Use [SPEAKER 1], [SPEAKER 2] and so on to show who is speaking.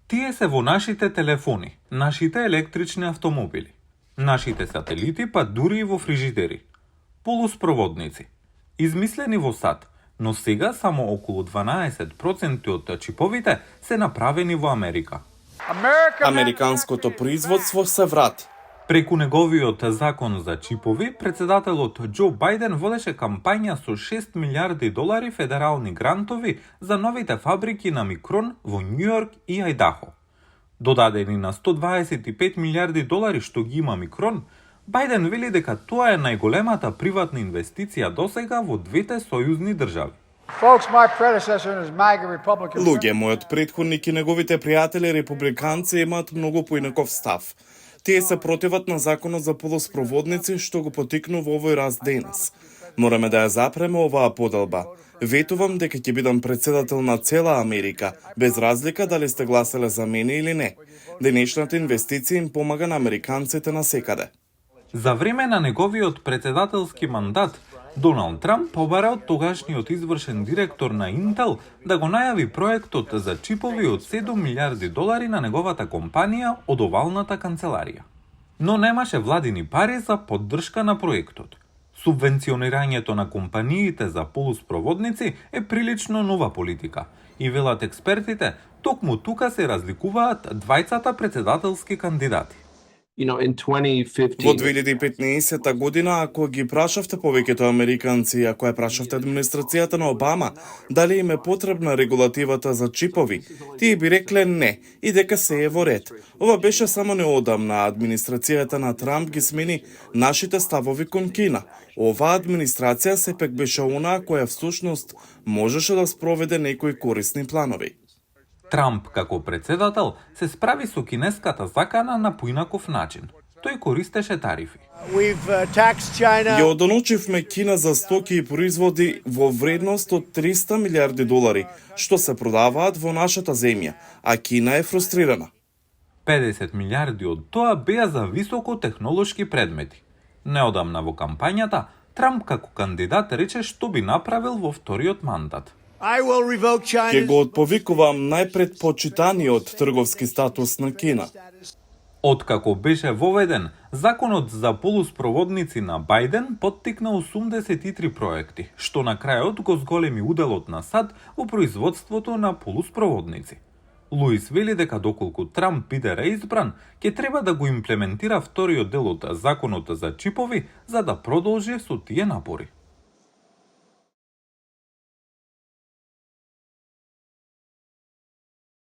[SPEAKER 1] Тие се во нашите телефони, нашите електрични автомобили, нашите сателити, па дури и во фрижидери. Полуспроводници. Измислени во САД, но сега само околу 12% од чиповите се направени во Америка.
[SPEAKER 2] Американското производство се врати.
[SPEAKER 1] Преку неговиот закон за чипови, председателот Џо Бајден водеше кампања со $6 милиарди федерални грантови за новите фабрики на Микрон во Њујорк и Ајдахо. Додадени на $125 милиарди што ги има Микрон, Бајден вели дека тоа е најголемата приватна инвестиција досега во двете сојузни држави.
[SPEAKER 2] Луѓе, мојот претходник и неговите пријатели републиканци имаат многу поинаков став. Тие се противат на законот за полуспроводници што го потикнува овој раст денес. Мораме да ја запреме оваа поделба. Ветувам дека ќе бидам председател на цела Америка, без разлика дали сте гласале за мене или не. Денешната инвестиција им помага на американците насекаде.
[SPEAKER 1] За време на неговиот председателски мандат, Доналд Трамп побара од тогашниот извршен директор на Intel да го најави проектот за чипови од $7 милиарди на неговата компанија од овалната канцеларија. Но немаше владини пари за поддршка на проектот. Субвенционирањето на компаниите за полуспроводници е прилично нова политика и велат експертите, токму тука се разликуваат двајцата председателски кандидати.
[SPEAKER 2] Во 2015 година, ако ги прашавте повеќето американци, ако ја прашавте администрацијата на Обама, дали им е потребна регулативата за чипови, тие би рекле не и дека се е во ред. Ова беше само неодамна. Администрацијата на Трамп ги смени нашите ставови кон Кина. Оваа администрација сепак беше онаа која всушност можеше да спроведе некои корисни планови.
[SPEAKER 1] Трамп, како председател, се справи со кинеската закана на поинаков начин. Тој користеше тарифи.
[SPEAKER 2] Ја одоночивме Кина за стоки и производи во вредност од $300 милиарди, што се продаваат во нашата земја, а Кина е фрустрирана.
[SPEAKER 1] 50 милиарди од тоа беа за високотехнолошки предмети. Неодамна во кампањата, Трамп како кандидат рече што би направил во вториот мандат.
[SPEAKER 2] Ќе го отповикувам најпредпочитаниот трговски статус на Кина.
[SPEAKER 1] Откако беше воведен, законот за полуспроводници на Бајден поттикна 83 проекти, што на крајот го зголеми уделот на САД во производството на полуспроводници. Луис вели дека доколку Трамп биде реизбран, ќе треба да го имплементира вториот дел од законот за чипови за да продолжи со тие напори.